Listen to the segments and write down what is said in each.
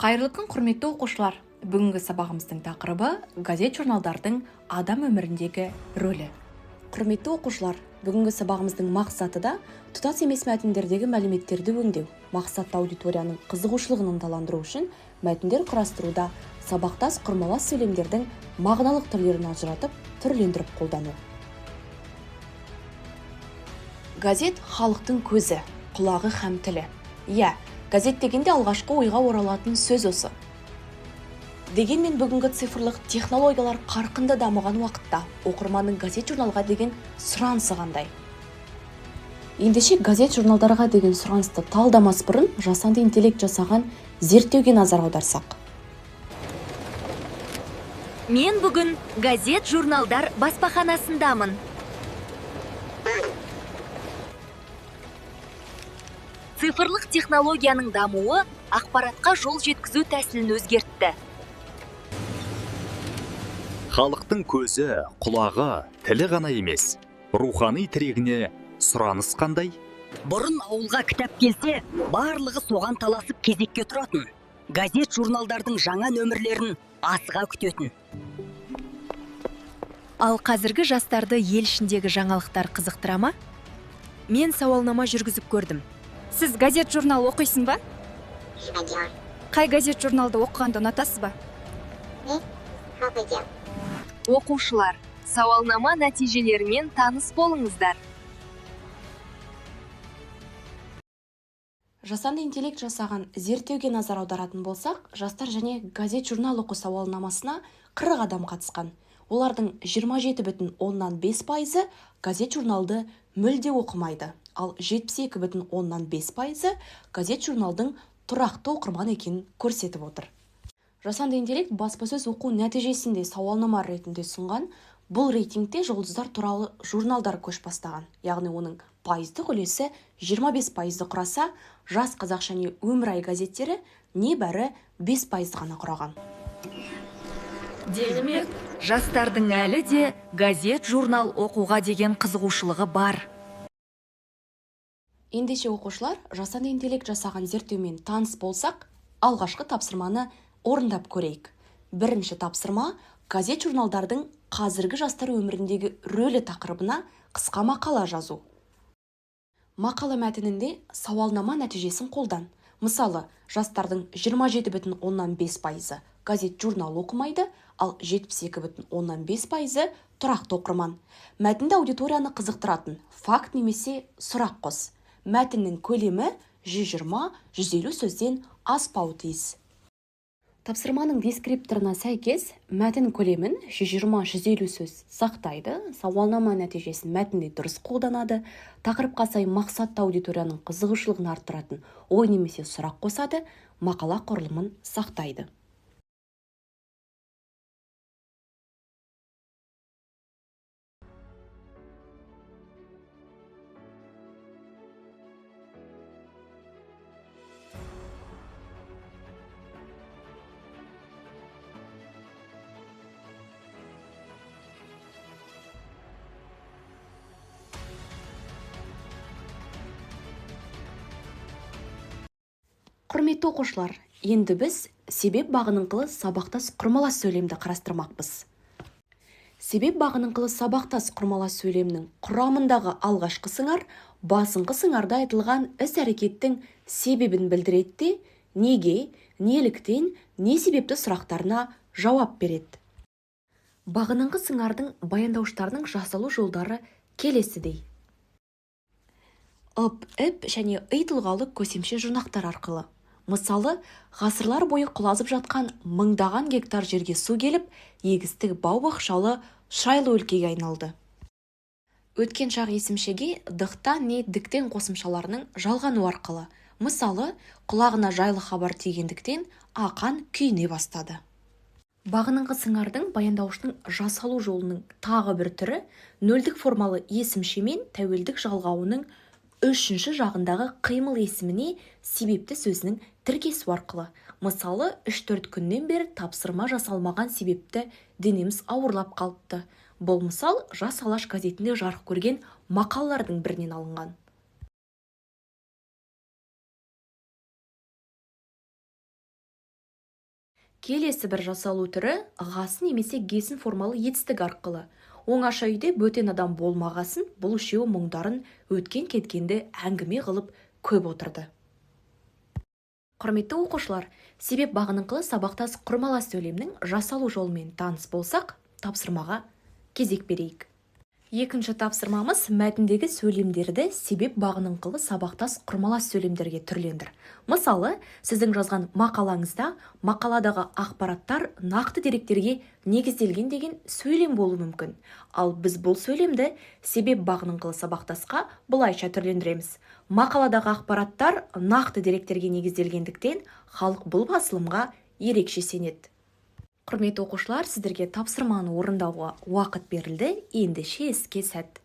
Қайырлы күн, құрметті оқушылар. Бүгінгі сабағымыздың тақырыбы газет журналдардың адам өміріндегі рөлі. Құрметті оқушылар, бүгінгі сабағымыздың мақсаты да тұтас емес мәтіндердегі мәліметтерді өңдеу. Мақсатты аудиторияның қызығушылығын ынталандыру үшін мәтіндер құрастыруда сабақтас құрмалас сөйлемдердің мағыналық түрлерін ажыратып, түрлендіріп қолдану. Газет халықтың көзі, құлағы һәм тілі. Газет дегенде алғашқы ойға оралатын сөз осы. Дегенмен бүгінгі цифрлық технологиялар қарқынды дамыған уақытта оқырманның газет журналға деген сұранысы қандай? Ендеше газет журналдарға деген сұранысты талдамас бұрын жасанды интеллект жасаған зерттеуге назар аударсақ. Мен бүгін газет журналдар баспаханасындамын. Цифрлық технологияның дамуы ақпаратқа жол жеткізу тәсілін өзгертті. Халықтың көзі, құлағы, тілі ғана емес, рухани тірегіне сұраныс қандай? Бұрын ауылға кітап келсе, барлығы соған таласып кезекке тұратын. Газет журналдардың жаңа нөмірлерін асыға күтетін. Ал қазіргі жастарды ел ішіндегі жаңалықтар қызықтыра ма? Мен сауалнама жүргізіп көрдім. Сіз газет журнал оқисың ба? Қай газет журналды оқығанды ұнатасыз ба? Оқушылар, сауалнама нәтижелерімен таныс болыңыздар. Жасанды интеллект жасаған зерттеуге назар аударатын болсақ, жастар және газет журнал оқу сауалнамасына 40 адам қатысқан. Олардың 27,5% газет журналды мүлде оқымайды, ал 72,5% газет журналдың тұрақты оқырман екенін көрсетіп отыр. Жасанды интеллект баспасөз оқу нәтижесінде сауалнама ретінде сұнған. Бұл рейтингте жұлдыздар туралы журналдар көш бастаған. Яғни оның пайыздық үлесі 25% құраса, Жас Қазақ және Өмір ай газеттері небәрі 5% ғана құраған. Демек, жастардың әлі де газет журнал оқуға деген қызығушылығы бар. Ендеше оқушылар, жасанды интеллект жасаған зерттеумен таныс болсақ, алғашқы тапсырманы орындап көрейік. Бірінші тапсырма газет журналдардың қазіргі жастар өміріндегі рөлі тақырыбына қысқа мақала жазу. Мақала мәтінінде сауалнама нәтижесін қолдан. Мысалы, жастардың 27,5% газет журнал оқымайды, ал 72,5% тұрақты оқырман. Мәтінді аудиторияны қызықтыратын факт немесе сұрақ қос. Мәтіннің көлемі 120-150 сөзден аспауы тиіс. Тапсырманың дескрипторына сәйкес, мәтін көлемін 120-150 сөз сақтайды, сауалнама нәтижесін мәтінде дұрыс қолданады, тақырыпқа сай мақсатты аудиторияның қызығушылығын арттыратын ой немесе сұрақ қосады, мақала құрылымын сақтайды. Құрметті оқушылар, енді біз себеп бағыныңқылы сабақтас құрмалас сөйлемді қарастырмақпыз. Себеп бағыныңқылы сабақтас құрмалас сөйлемнің құрамындағы алғашқы сыңар басыңқы сыңарда айтылған іс-әрекеттің себебін білдіреді, неге, неліктен, не себепті сұрақтарына жауап береді. Бағыныңқы сыңардың баяндауыштарының жасалу жолдары келесідей. Үп және ый тұлғалы көсемше жұрнақтар арқылы. Мысалы, ғасырлар бойы құлазып жатқан мыңдаған гектар жерге су келіп, егістік бау-бақшалы шайлы өлкеге айналды. Өткен шақ есімшеге дықтан не діктен қосымшаларының жалғану арқылы. Мысалы, құлағына жайлы хабар тигендіктен ақан күйіне бастады. Бағыныңқы сыңардың баяндауыштың жасалу жолының тағы бір түрі нөлдік формалы есімшемен тәуелдік жалғауының үшінші жағындағы қимыл есіміне себепті сөзінің тіркесу арқылы. Мысалы, 3-4 күннен бері тапсырма жасалмаған себепті денеміз ауырлап қалыпты. Бұл мысал Жас Алаш газетінде жарық көрген мақалалардың бірінен алынған. Келесі бір жасалу түрі ғасын немесе гесін формалы етістік арқылы. Оңаша үйде бөтен адам болмағасын, бұл үшеуі мұңдарын өткен кеткенді әңгіме қылып көп отырды. Құрметті оқушылар, себеп бағыныңқылы сабақтас құрмалас сөйлемнің жасалу жолымен таныс болсақ, тапсырмаға кезек берейік. Екінші тапсырмамыз мәтіндегі сөйлемдерді себеп бағыныңқылы сабақтас құрмалас сөйлемдерге түрлендір. Мысалы, сіздің жазған мақалаңызда мақаладағы ақпараттар нақты деректерге негізделген деген сөйлем болуы мүмкін. Ал біз бұл сөйлемді себеп бағыныңқылы сабақтасқа былайша түрлендіреміз. Мақаладағы ақпараттар нақты деректерге негізделгендіктен халық бұл басылымға ерекше сенеді. Құрметті оқушылар, сіздерге тапсырманы орындауға уақыт берілді, ендеше іске сәт.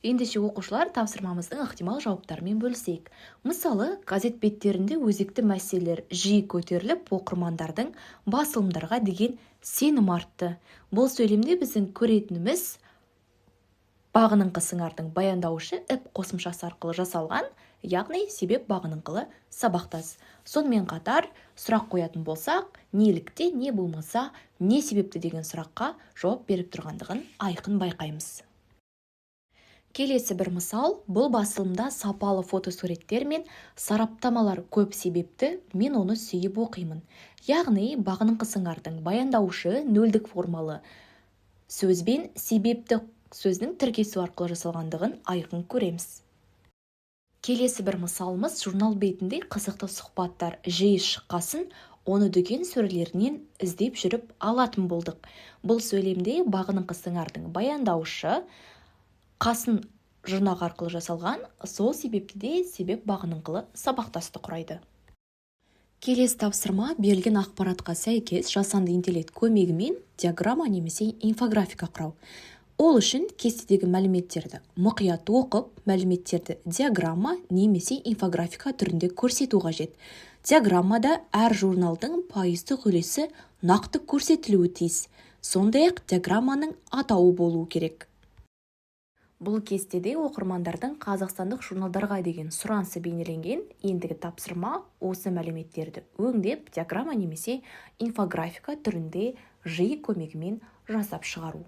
Ендеше оқушылар тапсырмамыздың ықтимал жауаптарымен бөлісейік. Мысалы, газет беттерінде өзекті мәселелер жиі көтеріліп, оқырмандардың басылымдарға деген сенім артты. Бұл сөйлемде біздің көретініміз бағыныңқы сыңардың баяндаушы іп қосымшасы арқылы жасалған, яғни себеп бағыныңқылы сабақтас. Сонымен қатар сұрақ қоятын болсақ, нелікте, не болмаса, не себепті деген сұраққа жауап беріп тұрғандығын айқын байқаймыз. Келесі бір мысал, бұл басылымда сапалы фотосуреттер мен сараптамалар көп себепті, мен оны сүйіп оқимын. Яғни, бағыныңқы сыңардың баяндаушы нөлдік формалы сөзбен себепті сөздің тіркесу арқылы жасалғандығын айқын көреміз. Келесі бір мысалымыз, журнал бетінде қызықты сұхбаттар жиі шыққасын, оны дүкен сөрелерінен іздеп жүріп алатын болдық. Бұл сөйлемде бағыныңқы сыңардың баяндаушы қасын жұрнақ арқылы жасалған, сол себепті де себеп бағыныңқылы сабақтасты құрайды. Келесі тапсырма берілген ақпаратқа сәйкес жасанды интеллект көмегімен диаграмма немесе инфографика құрау. Ол үшін кестедегі мәліметтерді мұқият оқып, мәліметтерді диаграмма немесе инфографика түрінде көрсету қажет. Диаграммада әр журналдың пайыздық үлесі нақты көрсетілуі тиіс. Сондай-ақ диаграмманың атауы болуы керек. Бұл кестеде оқырмандардың қазақстандық журналдарға деген сұранысы бейнеленген. Ендігі тапсырма осы мәліметтерді өңдеп, диаграмма немесе инфографика түрінде жиі көмегімен жасап шығару.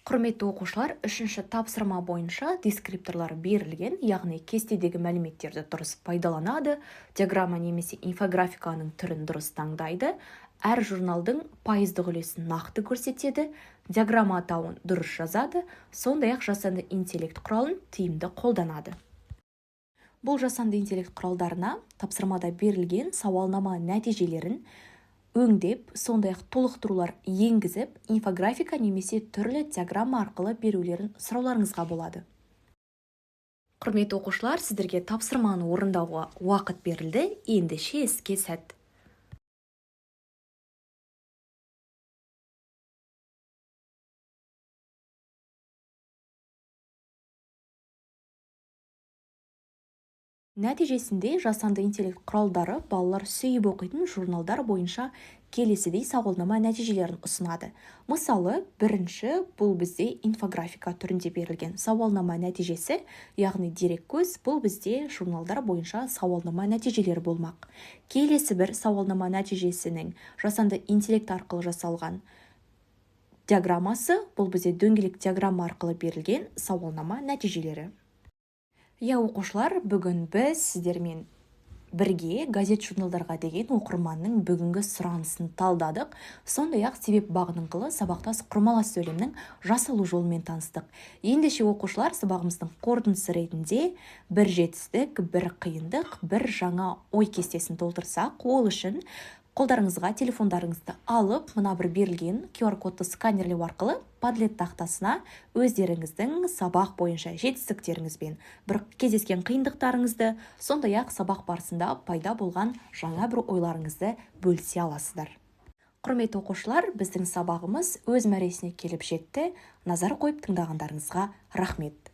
Құрметті оқушылар, үшінші тапсырма бойынша дескрипторлар берілген, яғни кестедегі мәліметтерді дұрыс пайдаланады, диаграмма немесе инфографиканың түрін дұрыс таңдайды, әр журналдың пайыздық үлесін нақты көрсетеді, диаграмма атауын дұрыс жазады, сондай-ақ жасанды интеллект құралын тиімді қолданады. Бұл жасанды интеллект құралдарына тапсырмада берілген сауалнама нәтижелерін өңдеп, сондай-ақ толықтырулар енгізіп, инфографика немесе түрлі диаграмма арқылы берулерін сұрауларыңызға болады. Құрметті оқушылар, сіздерге тапсырманы орындауға уақыт берілді, ендеше іске сәт. Нәтижесінде жасанды интеллект құралдары балалар сүйіп оқитын журналдар бойынша келесідей сауалнама нәтижелерін ұсынады. Мысалы, бірінші бұл бізде инфографика түрінде берілген сауалнама нәтижесі, яғни дереккөз бұл бізде журналдар бойынша сауалнама нәтижелері болмақ. Келесі бір сауалнама нәтижесінің жасанды интеллект арқылы жасалған диаграммасы, бұл бізде дөңгелек диаграмма арқылы берілген сауалнама нәтижелері. Оқушылар, бүгін біз сіздермен бірге газет-журналдарға деген оқырманның бүгінгі сұранысын талдадық. Сондай-ақ себеп бағыныңқылы сабақтас құрмалас сөйлемнің жасалу жолымен таныстық. Ендеше оқушылар, сабағымыздың қорытындысы ретінде бір жетістік, бір қиындық, бір жаңа ой кестесін толтырсақ, ол үшін қолдарыңызға телефондарыңызды алып, мына бір берілген QR-кодты сканерлеу арқылы Padlet тақтасына өздеріңіздің сабақ бойынша жетістіктеріңізбен, бір кездескен қиындықтарыңызды, сондай-ақ сабақ барысында пайда болған жаңа бір ойларыңызды бөлісе аласыздар. Құрметті оқушылар, біздің сабағымыз өз мәресіне келіп жетті. Назар қойып тыңдағандарыңызға рахмет.